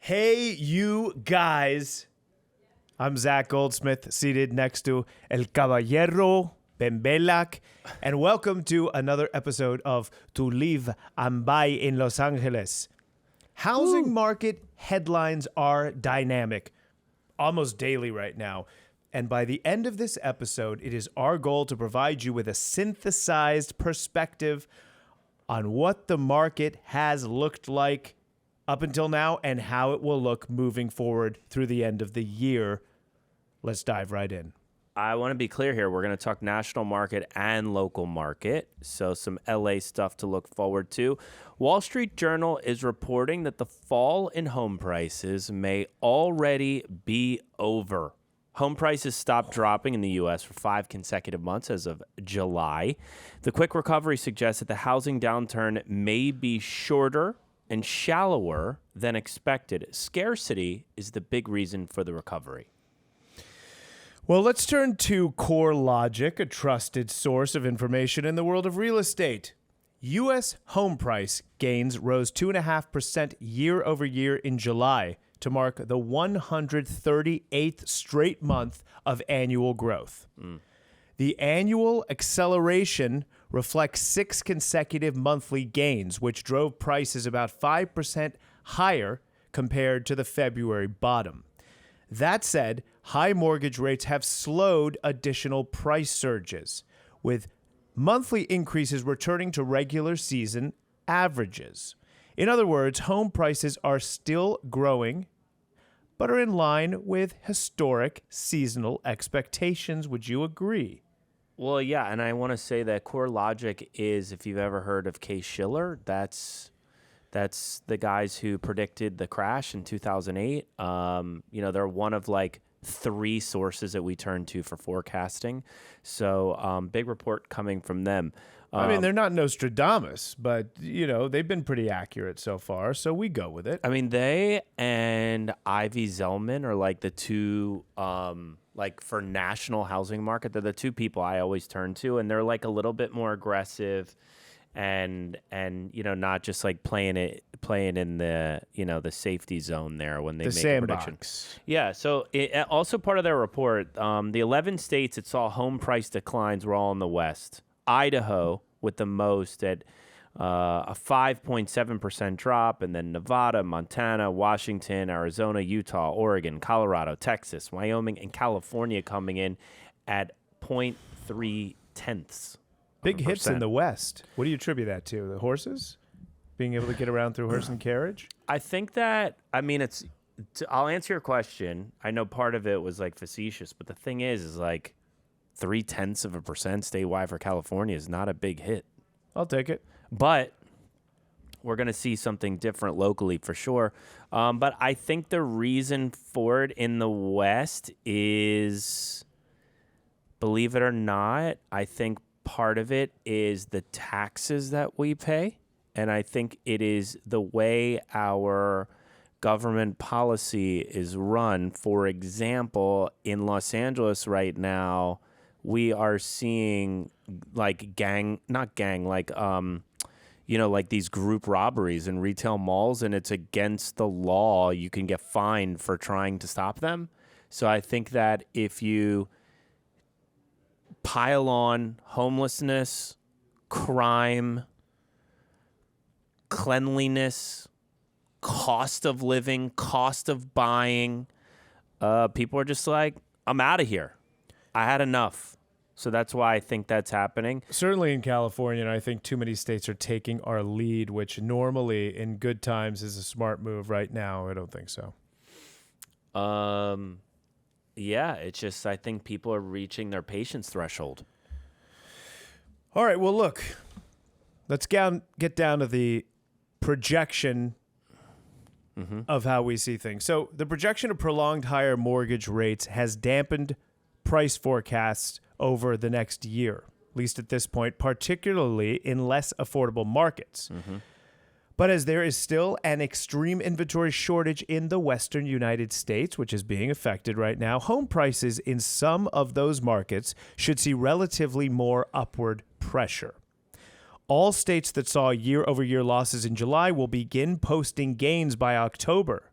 Hey, you guys. I'm Zach Goldsmith, seated next to El Caballero Bembelak, and welcome to another episode of To Live and Buy in Los Angeles. Housing market headlines are dynamic, almost daily right now. And by the end of this episode, it is our goal to provide you with a synthesized perspective on what the market has looked like up until now and how it will look moving forward through the end of the year. Let's dive right in. I want to be clear here. We're going to talk national market and local market, so some LA stuff to look forward to. Wall Street Journal is reporting that the fall in home prices may already be over. Home prices stopped dropping in the U.S. for 5 consecutive months as of July. The quick recovery suggests that the housing downturn may be shorter and shallower than expected. Scarcity is the big reason for the recovery. Well, let's turn to CoreLogic, a trusted source of information in the world of real estate. U.S. home price gains rose 2.5% year over year in July to mark the 138th straight month of annual growth. The annual acceleration reflects 6 consecutive monthly gains, which drove prices about 5% higher compared to the February bottom. That said, high mortgage rates have slowed additional price surges, with monthly increases returning to regular season averages. In other words, home prices are still growing, but are in line with historic seasonal expectations. Would you agree? Well, yeah, and I want to say that CoreLogic is, if you've ever heard of Case-Shiller, that's the guys who predicted the crash in 2008. They're one of like 3 sources that we turn to for forecasting. So big report coming from them. I mean, they're not Nostradamus, but, they've been pretty accurate so far, so we go with it. I mean, they and Ivy Zellman are like the two, for national housing market, they're the 2 people I always turn to, and they're like a little bit more aggressive and not just like playing in the the safety zone there when they make a prediction. Yeah, so also part of their report, the 11 states that saw home price declines were all in the West. Idaho with the most at a 5.7% drop, and then Nevada, Montana, Washington, Arizona, Utah, Oregon, Colorado, Texas, Wyoming, and California coming in at 0.3 tenths. Big hits in the West. What do you attribute that to? The horses? Being able to get around through horse and carriage? I think that, I'll answer your question. I know part of it was like facetious, but the thing is like 0.3% statewide for California is not a big hit. I'll take it. But we're going to see something different locally for sure. But I think the reason for it in the West is, believe it or not, I think part of it is the taxes that we pay. And I think it is the way our government policy is run. For example, in Los Angeles right now, we are seeing like these group robberies in retail malls, and it's against the law. You can get fined for trying to stop them. So I think that if you pile on homelessness, crime, cleanliness, cost of living, cost of buying, people are just like, I'm out of here. I had enough. So that's why I think that's happening. Certainly in California, and I think too many states are taking our lead, which normally in good times is a smart move. Right now, I don't think so. Yeah, it's just I think people are reaching their patience threshold. All right, well, look, let's get down to the projection of how we see things. So the projection of prolonged higher mortgage rates has dampened price forecasts over the next year, at least at this point, particularly in less affordable markets. But as there is still an extreme inventory shortage in the Western United States, which is being affected right now, home prices in some of those markets should see relatively more upward pressure. All states that saw year-over-year losses in July will begin posting gains by October.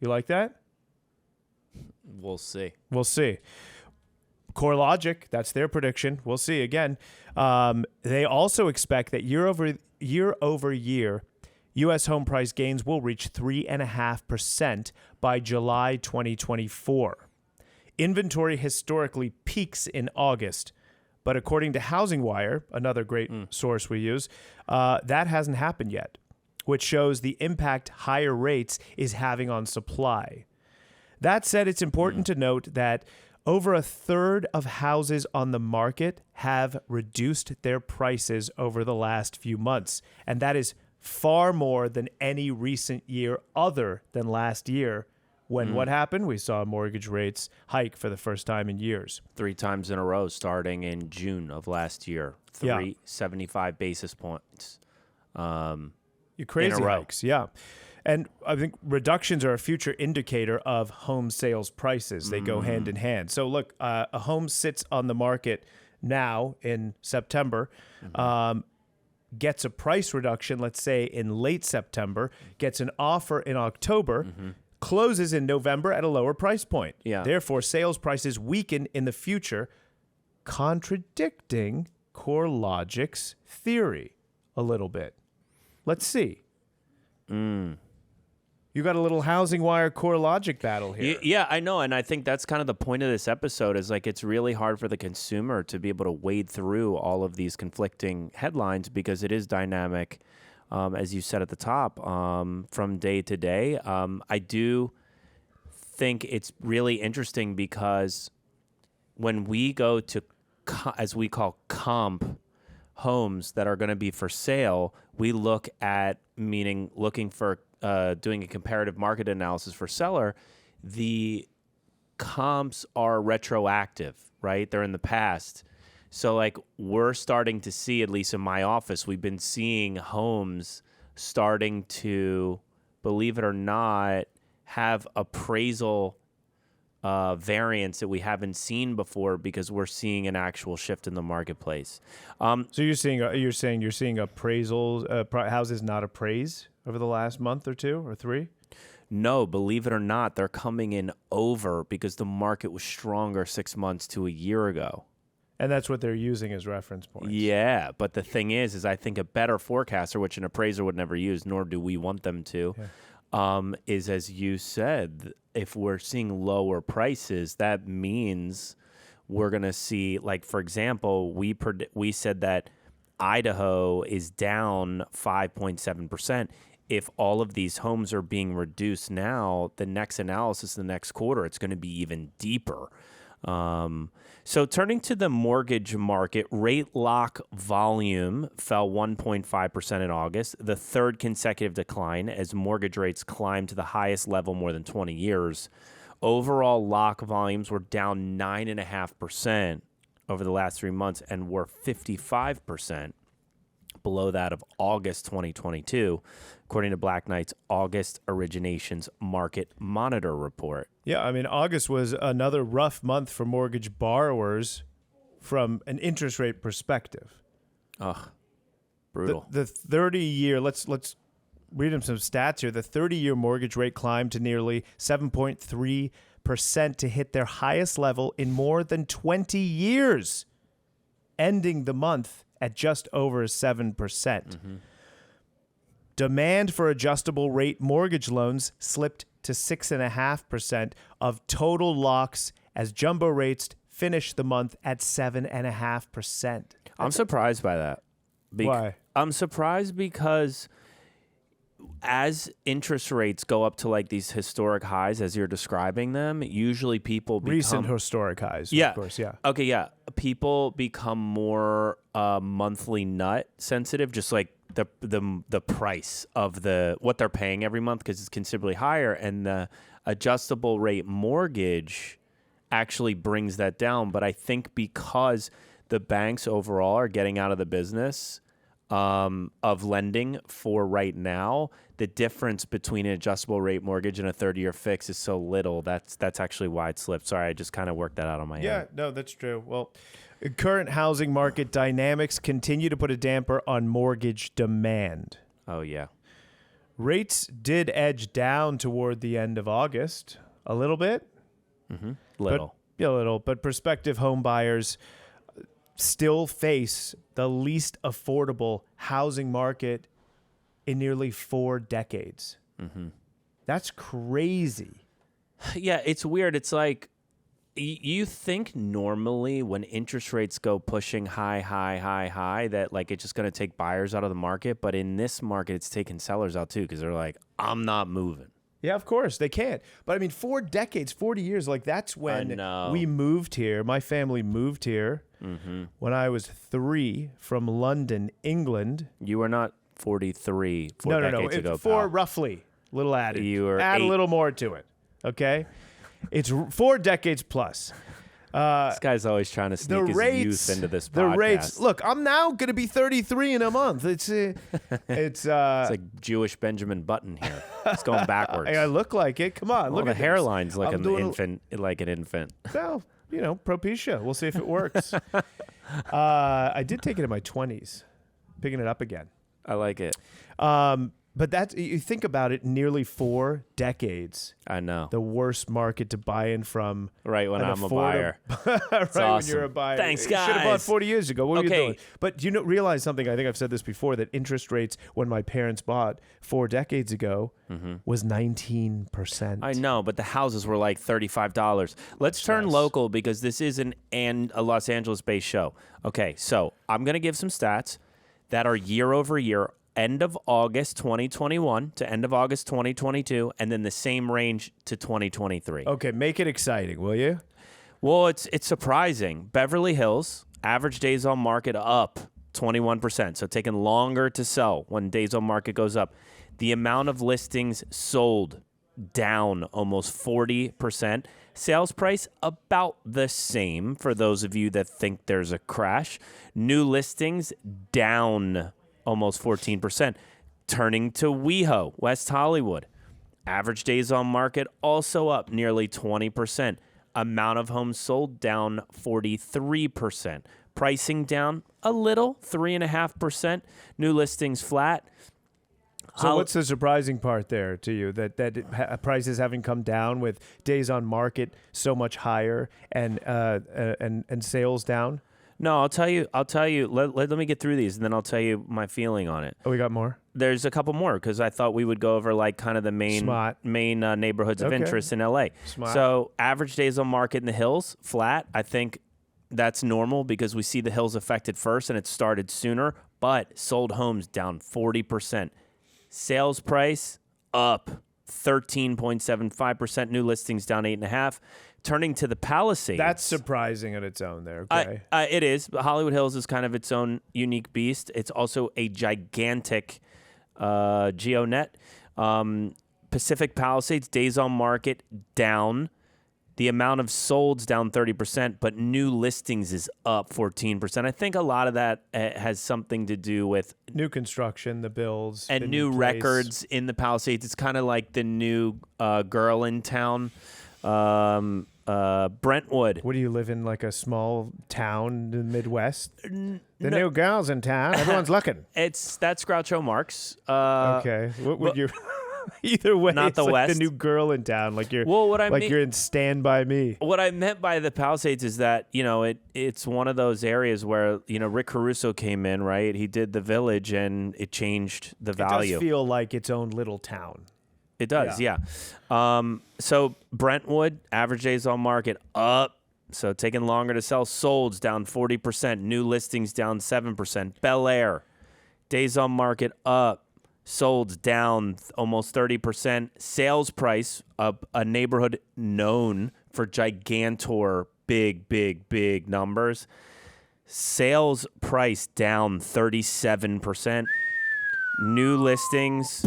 You like that? We'll see. We'll see. CoreLogic, that's their prediction. We'll see again. They also expect that year over year, U.S. home price gains will reach 3.5% by July 2024. Inventory historically peaks in August, but according to Housing Wire, another great source we use, that hasn't happened yet, which shows the impact higher rates is having on supply. That said, it's important to note that over a third of houses on the market have reduced their prices over the last few months, and that is far more than any recent year other than last year when what happened? We saw mortgage rates hike for the first time in years. 3 times in a row starting in June of last year. 75 basis points. You crazy in a row. hikes, yeah. And I think reductions are a future indicator of home sales prices. They go hand in hand. So look, a home sits on the market now in September, gets a price reduction, let's say in late September, gets an offer in October, closes in November at a lower price point. Yeah. Therefore, sales prices weaken in the future, contradicting CoreLogic's theory a little bit. Let's see. You got a little Housing Wire CoreLogic battle here. Yeah, I know, and I think that's kind of the point of this episode is like it's really hard for the consumer to be able to wade through all of these conflicting headlines because it is dynamic, as you said at the top, from day to day. I do think it's really interesting because when we go to, as we call comp homes that are going to be for sale, we look at, meaning looking for doing a comparative market analysis for seller, the comps are retroactive, right? They're in the past. So like we're starting to see, at least in my office, we've been seeing homes starting to, believe it or not, have appraisal variance that we haven't seen before because we're seeing an actual shift in the marketplace. So you're saying you're seeing appraisals, houses not appraised over the last month or two or three? No, believe it or not, they're coming in over because the market was stronger 6 months to a year ago. And that's what they're using as reference points. Yeah, but the thing is I think a better forecaster, which an appraiser would never use, nor do we want them to, is, as you said, if we're seeing lower prices, that means we're going to see, like, for example, we said that Idaho is down 5.7%. If all of these homes are being reduced now, the next analysis, the next quarter, it's going to be even deeper. So turning to the mortgage market, rate lock volume fell 1.5% in August, the third consecutive decline as mortgage rates climbed to the highest level more than 20 years. Overall lock volumes were down 9.5% over the last 3 months and were 55% below that of August 2022, according to Black Knight's August Originations Market Monitor report. Yeah, I mean, August was another rough month for mortgage borrowers from an interest rate perspective. Ugh, brutal. The 30-year, let's read them some stats here. The 30-year mortgage rate climbed to nearly 7.3% to hit their highest level in more than 20 years, ending the month at just over 7%. Demand for adjustable rate mortgage loans slipped to 6.5% of total locks as jumbo rates finished the month at 7.5%. I'm surprised by that. Why? I'm surprised because as interest rates go up to like these historic highs, as you're describing them, usually people become... Recent historic highs, yeah. Of course, yeah. Okay, yeah. People become more monthly nut sensitive, just like the price of what they're paying every month because it's considerably higher, and the adjustable rate mortgage actually brings that down. But I think because the banks overall are getting out of the business of lending for right now, the difference between an adjustable rate mortgage and a 30-year fix is so little. That's actually why it slipped. Sorry, I just kind of worked that out on my own. Yeah, no, that's true. Well, current housing market dynamics continue to put a damper on mortgage demand. Oh, yeah. Rates did edge down toward the end of August a little bit. Little. But, a little. But prospective home buyers still face the least affordable housing market in nearly 4 decades. That's crazy. Yeah, it's weird. It's like you think normally when interest rates go pushing high, that like it's just going to take buyers out of the market. But in this market, it's taking sellers out too because they're like, I'm not moving. Yeah, of course, they can't. But I mean, 4 decades, 40 years, like that's when we moved here. My family moved here when I was 3 from London, England. You were not 43 4 decades ago, 4 pal. roughly. Little added. You were Add 8. a little more to it, okay? It's 4 decades plus. This guy's always trying to sneak his youth into this podcast. The rates. Look, I'm now going to be 33 in a month. It's it's like Jewish Benjamin Button here. It's going backwards. I look like it. Come on, look the at hairline's like I'm an infant, like an infant. Well, Propecia. We'll see if it works. I did take it in my 20s, picking it up again. I like it. But that's, you think about it, nearly 4 decades. I know. The worst market to buy in from. Right when I'm a buyer. Right awesome. when you're a buyer. Thanks, guys. You should have bought 40 years ago. What were you Okay. doing? But realize something, I think I've said this before, that interest rates when my parents bought 4 decades ago was 19%. I know, but the houses were like $35. Let's turn local because this is a Los Angeles-based show. Okay, so I'm going to give some stats that are year over year, end of August 2021 to end of August 2022, and then the same range to 2023. Okay, make it exciting, will you? Well, it's surprising. Beverly Hills, average days on market up 21%, so taking longer to sell when days on market goes up. The amount of listings sold down almost 40%. Sales price about the same for those of you that think there's a crash. New listings down almost 14%. Turning to WeHo, West Hollywood. Average days on market also up nearly 20%. Amount of homes sold down 43%. Pricing down a little, 3.5%. New listings flat. So what's the surprising part there to you, that prices haven't come down with days on market so much higher and sales down? No, I'll tell you. Let me get through these, and then I'll tell you my feeling on it. Oh, we got more? There's a couple more because I thought we would go over like kind of the main neighborhoods of interest in LA. Smart. So average days on market in the Hills, flat. I think that's normal because we see the Hills affected first, and it started sooner. But sold homes down 40%. Sales price up 13.75%. New listings down 8.5%. Turning to the Palisades. That's surprising on its own there. Okay. It is. But Hollywood Hills is kind of its own unique beast. It's also a gigantic GeoNet. Pacific Palisades, days on market down. The amount of solds down 30%, but new listings is up 14%. I think a lot of that has something to do with new construction, the builds. And new records in the Palisades. It's kind of like the new girl in town. Brentwood. What do you live in, like a small town in the Midwest? The new girls in town. Everyone's looking. That's Groucho Marx. Okay. What would you? Either way, not it's the like West. the new girl in town. Like you're. Well, you're in Stand By Me. What I meant by the Palisades is that it's one of those areas where Rick Caruso came in, right? He did The Village, and it changed the value. It does feel like its own little town. It does, yeah. So Brentwood, average days on market up. So taking longer to sell. Solds down 40%. New listings down 7%. Bel Air, days on market up. Solds down almost 30%. Sales price up, a neighborhood known for gigantor, big numbers. Sales price down 37%. New listings.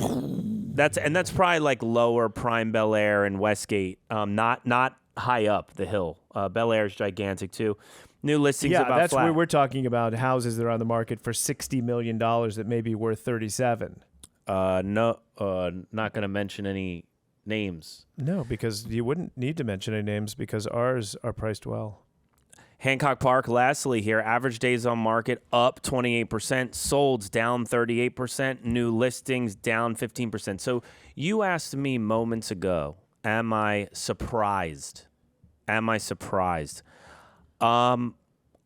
That's probably like lower prime Bel Air and Westgate. Not high up the hill. Bel Air is gigantic too. New listings about that's flat. where we're talking about houses that are on the market for $60 million that may be worth 37. No, not going to mention any names. No, because you wouldn't need to mention any names because ours are priced well. Hancock Park, lastly here, average days on market up 28%, solds down 38%, new listings down 15%. So you asked me moments ago, am I surprised? Am I surprised? I'm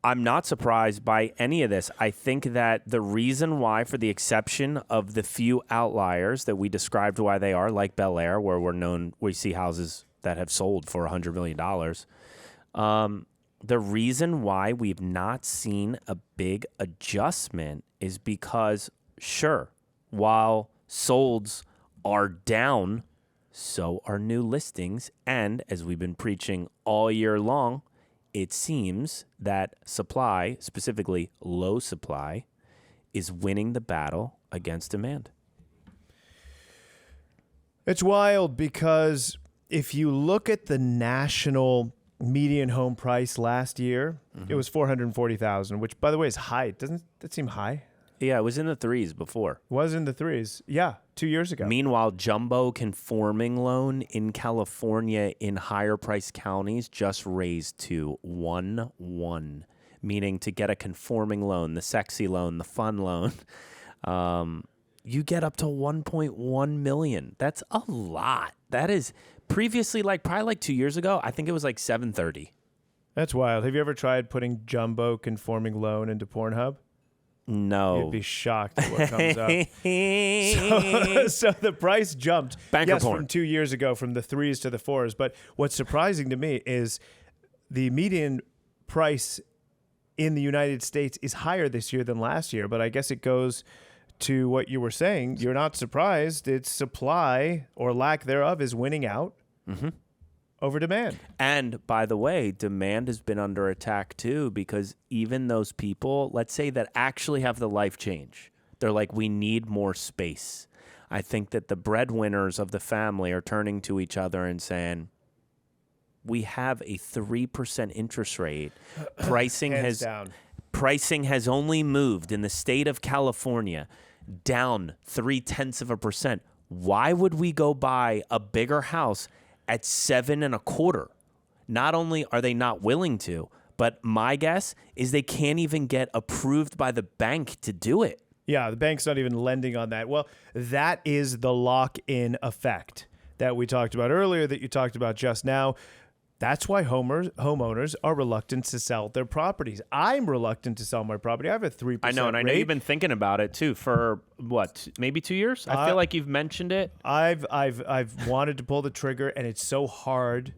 not surprised by any of this. I think that the reason why, for the exception of the few outliers that we described why they are, like Bel Air, where we see houses that have sold for $100 million. The reason why we've not seen a big adjustment is because, sure, while solds are down, so are new listings. And as we've been preaching all year long, it seems that supply, specifically low supply, is winning the battle against demand. It's wild because if you look at the national median home price last year, it was $440,000, which, by the way, is high. Doesn't that seem high? Yeah, it was in the threes before. Was in the threes. Yeah, 2 years ago. Meanwhile, jumbo conforming loan in California in higher price counties just raised to 1.1, meaning to get a conforming loan, the sexy loan, the fun loan, you get up to 1.1 million. That's a lot. That is previously, probably 2 years ago, I think it was like 730. That's wild. Have you ever tried putting jumbo conforming loan into Pornhub? No. You'd be shocked at what comes up. So the price jumped. Banker porn. From 2 years ago, from the threes to the fours. But what's surprising to me is the median price in the United States is higher this year than last year. But I guess it goes to what you were saying. You're not surprised. It's supply or lack thereof is winning out over demand. And by the way, demand has been under attack too, because even those people, let's say, that actually have the life change, they're like, we need more space. I think that the breadwinners of the family are turning to each other and saying, we have a 3% interest rate. Pricing has only moved in the state of California down 0.3%. Why would we go buy a bigger house at 7.25%? Not only are they not willing to, but my guess is they can't even get approved by the bank to do it. Yeah, the bank's not even lending on that. Well, that is the lock-in effect that we talked about earlier, that you talked about just now. That's why homeowners are reluctant to sell their properties. I'm reluctant to sell my property. I have a 3% I know, and I know you've been thinking about it too for what, maybe 2 years? I feel like you've mentioned it. I've wanted to pull the trigger, and it's so hard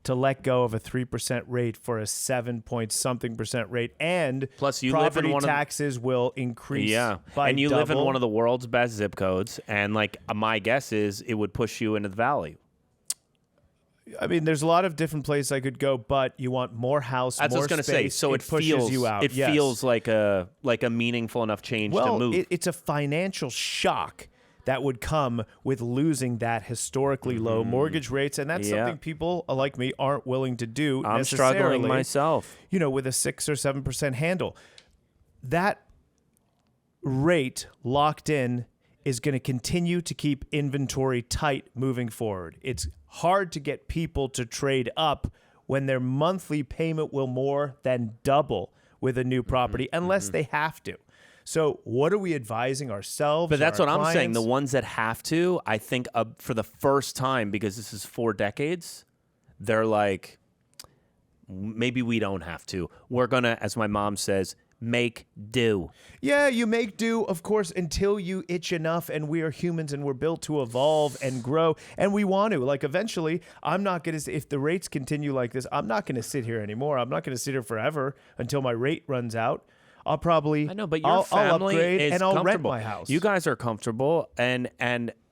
to let go of a 3% rate for a 7-point-something% rate, and plus you property live in taxes will increase. By and you double. live in one of the world's best zip codes, and my guess is it would push you into the valley. I mean, there's a lot of different places I could go, but you want more house, That's more what I was space. going to say. So it pushes feels you out. It feels like a meaningful enough change to move. It's a financial shock that would come with losing that historically low mortgage rates, and that's something people like me aren't willing to do. I'm struggling myself. With a 6 or 7% handle. That rate locked in is going to continue to keep inventory tight moving forward. It's hard to get people to trade up when their monthly payment will more than double with a new property, unless they have to. So what are we advising ourselves? But that's what clients? I'm saying. The ones that have to, I think for the first time, because this is 4 decades, they're like, maybe we don't have to. We're going to, as my mom says, make do. Yeah, you make do, of course, until you itch enough, and we are humans and we're built to evolve and grow, and we want to. Eventually, I'm not going to, if the rates continue like this, I'm not going to sit here anymore. I'm not going to sit here forever until my rate runs out. I'll probably, I know, but your I'll family upgrade is and I'll rent comfortable. my house. You guys are comfortable, and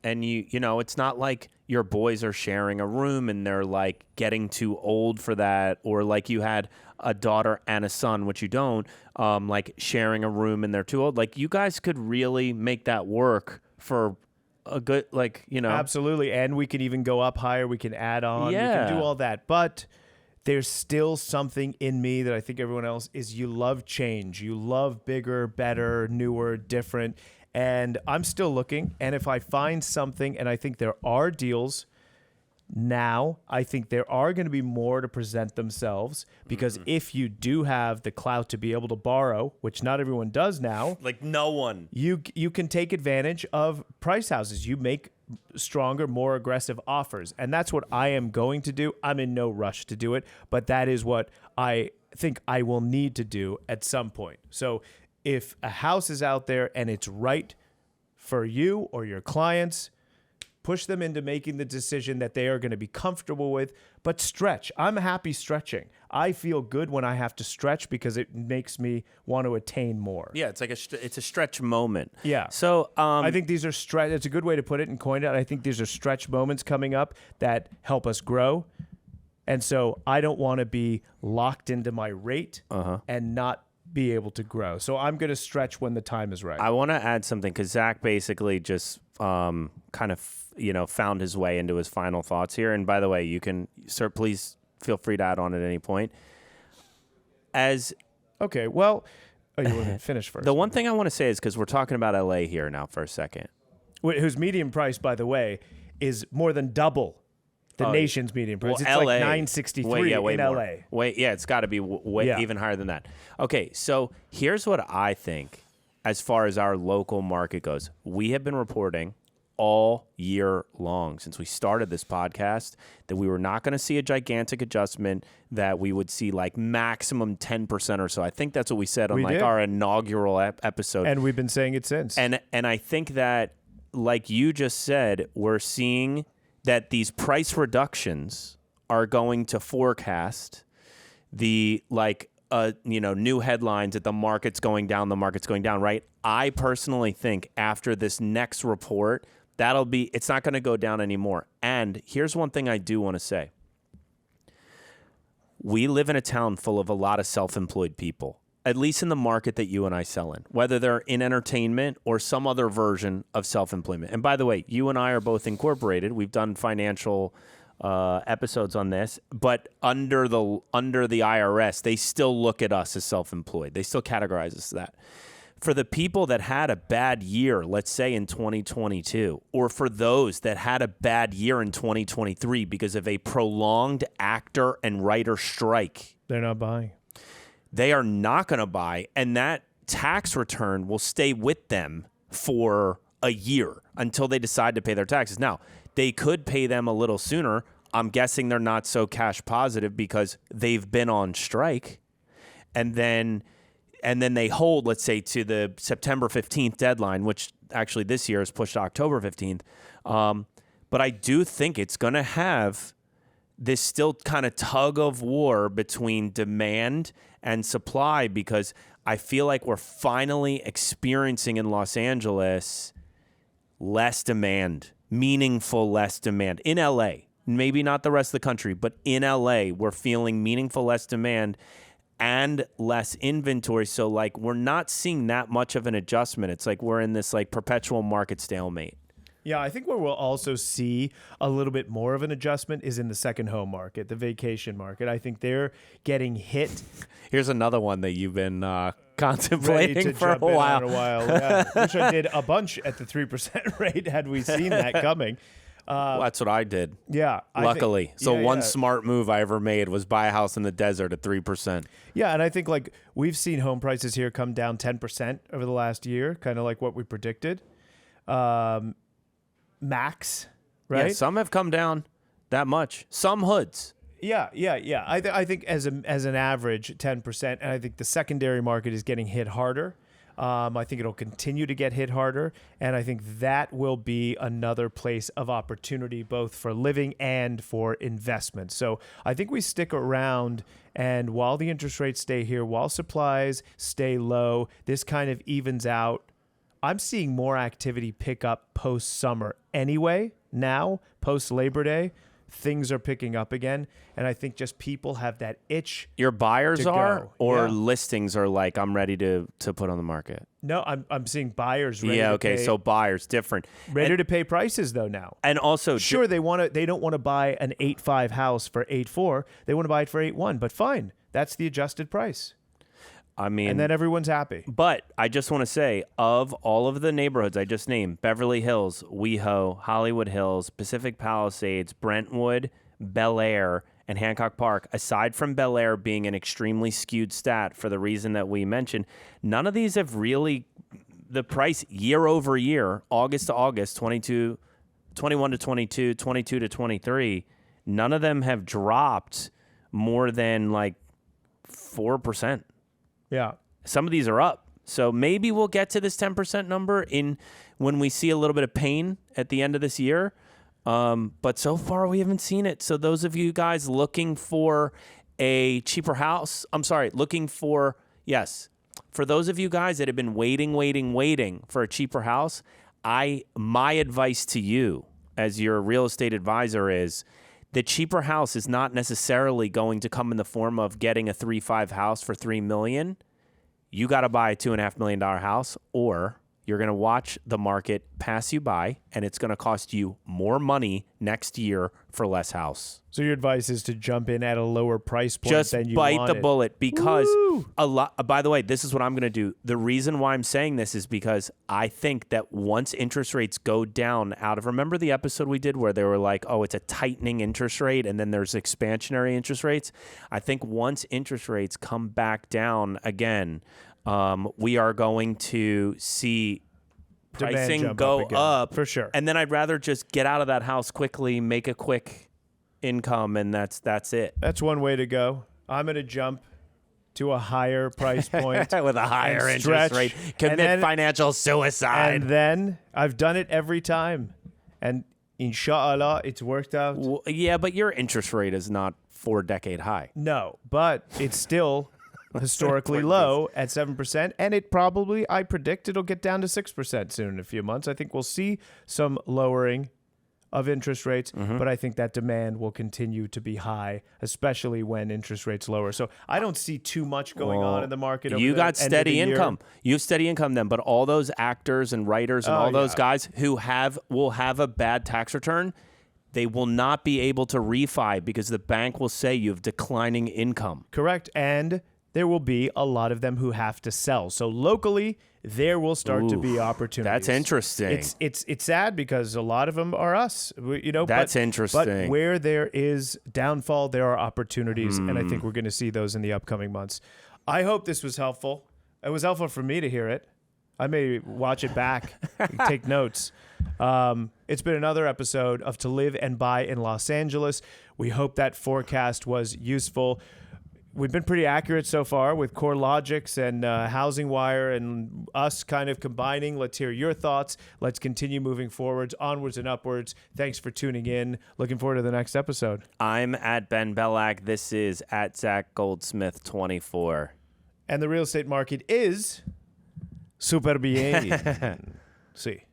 you know, it's not like your boys are sharing a room and they're getting too old for that, or you had a daughter and a son, which you don't, sharing a room and they're too old. You guys could really make that work for a good, Absolutely, and we can even go up higher. We can add on. Yeah. We can do all that, but there's still something in me that I think everyone else is. You love change. You love bigger, better, newer, different. And I'm still looking. And if I find something, and I think there are deals now. I think there are going to be more to present themselves because if you do have the clout to be able to borrow, which not everyone does now, Like no one. you can take advantage of price houses. You make stronger, more aggressive offers. And that's what I am going to do. I'm in no rush to do it, but that is what I think I will need to do at some point. So if a house is out there and it's right for you or your clients, push them into making the decision that they are going to be comfortable with, but stretch. I'm happy stretching. I feel good when I have to stretch because it makes me want to attain more. Yeah, it's like it's a stretch moment. Yeah. So I think these are stretch. It's a good way to put it and coin it. I think these are stretch moments coming up that help us grow. And so I don't want to be locked into my rate and not be able to grow. So I'm going to stretch when the time is right. I want to add something because Zach basically just kind of found his way into his final thoughts here. And by the way, you can, sir, please feel free to add on at any point. Okay, well, you want to finish first? The one thing I want to say is because we're talking about LA here now for a second. Whose median price, by the way, is more than double the nation's median price. Well, It's LA, like $963 in more. LA. It's got to be even higher than that. Okay, so here's what I think as far as our local market goes. We have been reporting all year long since we started this podcast that we were not going to see a gigantic adjustment, that we would see like maximum 10% or so. I think that's what we said on our inaugural episode. And we've been saying it since. And I think that, like you just said, we're seeing that these price reductions are going to forecast the new headlines that the market's going down, right? I personally think after this next report, it's not going to go down anymore. And here's one thing I do want to say. We live in a town full of a lot of self-employed people, at least in the market that you and I sell in, whether they're in entertainment or some other version of self-employment. And by the way, you and I are both incorporated. We've done financial episodes on this, but under the IRS, they still look at us as self-employed. They still categorize us as that. For the people that had a bad year, let's say in 2022, or for those that had a bad year in 2023 because of a prolonged actor and writer strike, they're not buying. They are not going to buy, and that tax return will stay with them for a year until they decide to pay their taxes. Now, they could pay them a little sooner. I'm guessing they're not so cash positive because they've been on strike. And then they hold, let's say, to the September 15th deadline, which actually this year is pushed to October 15th. But I do think it's going to have this still kind of tug of war between demand and supply, because I feel like we're finally experiencing in Los Angeles less demand, meaningful less demand. In LA, maybe not the rest of the country, but in LA, we're feeling meaningful less demand and less inventory. So like we're not seeing that much of an adjustment. It's like we're in this like perpetual market stalemate. Yeah, I think where we'll also see a little bit more of an adjustment is in the second home market, the vacation market. I think they're getting hit. Here's another one that you've been contemplating for a while. Yeah. Which I did a bunch at the 3% rate had we seen that coming. Well, that's what I did. Yeah. Luckily. One smart move I ever made was buy a house in the desert at 3%. Yeah, and I think like we've seen home prices here come down 10% over the last year, kind of like what we predicted. Max, right? Yeah, some have come down that much. Some hoods. Yeah. I think as an average, 10%, and I think the secondary market is getting hit harder. I think it'll continue to get hit harder, and I think that will be another place of opportunity both for living and for investment. So I think we stick around, and while the interest rates stay here, while supplies stay low, this kind of evens out. I'm seeing more activity pick up post-summer anyway. Now, post-Labor Day, things are picking up again, and I think just people have that itch. Your buyers are, or listings are like, I'm ready to put on the market? No, I'm seeing buyers ready to pay. So buyers, different. Ready to pay prices, though, now. And also... Sure, they don't want to buy an 8.5 house for 8.4. They want to buy it for 8.1, but fine. That's the adjusted price. I mean, and then everyone's happy. but I just want to say, of all of the neighborhoods I just named, Beverly Hills, WeHo, Hollywood Hills, Pacific Palisades, Brentwood, Bel Air, and Hancock Park, aside from Bel Air being an extremely skewed stat for the reason that we mentioned, none of these have really, the price year over year, August to August, 21 to 22, 22 to 23, none of them have dropped more than like 4%. Yeah. Some of these are up. So maybe we'll get to this 10% number when we see a little bit of pain at the end of this year. But so far we haven't seen it. So those of you guys looking for a cheaper house, for those of you guys that have been waiting for a cheaper house, my advice to you as your real estate advisor is the cheaper house is not necessarily going to come in the form of getting a 3.5 house for $3 million. You got to buy a $2.5 million house, or you're going to watch the market pass you by, and it's going to cost you more money next year for less house. So your advice is to jump in at a lower price point Just than you bite wanted. the bullet, because Woo! by the way, this is what I'm going to do. The reason why I'm saying this is because I think that once interest rates go down remember the episode we did where they were like, oh, it's a tightening interest rate and then there's expansionary interest rates. I think once interest rates come back down again, we are going to see pricing go up for sure. And then I'd rather just get out of that house quickly, make a quick income, and that's it. That's one way to go. I'm going to jump to a higher price point with a higher and interest stretch, rate, and commit then- financial suicide. And then I've done it every time. And inshallah, it's worked out. Yeah, but your interest rate is not 4-decade high. No, but it's still historically low at 7%. And I predict it'll get down to 6% soon in a few months. I think we'll see some lowering of interest rates, but I think that demand will continue to be high, especially when interest rates lower. So I don't see too much going on in the market. Over You the got end of steady the year. income. You have steady income then, but all those actors and writers and all those guys who will have a bad tax return, they will not be able to refi because the bank will say you have declining income. Correct. And there will be a lot of them who have to sell. So locally, there will start to be opportunities. That's interesting. It's sad because a lot of them are us. That's interesting. But where there is downfall, there are opportunities, and I think we're going to see those in the upcoming months. I hope this was helpful. It was helpful for me to hear it. I may watch it back, take notes. It's been another episode of To Live and Buy in Los Angeles. We hope that forecast was useful. We've been pretty accurate so far with CoreLogix and Housing Wire and us kind of combining. Let's hear your thoughts. Let's continue moving forwards, onwards and upwards. Thanks for tuning in. Looking forward to the next episode. I'm at Ben Bellac. This is at Zach Goldsmith 24. And the real estate market is super bien. See.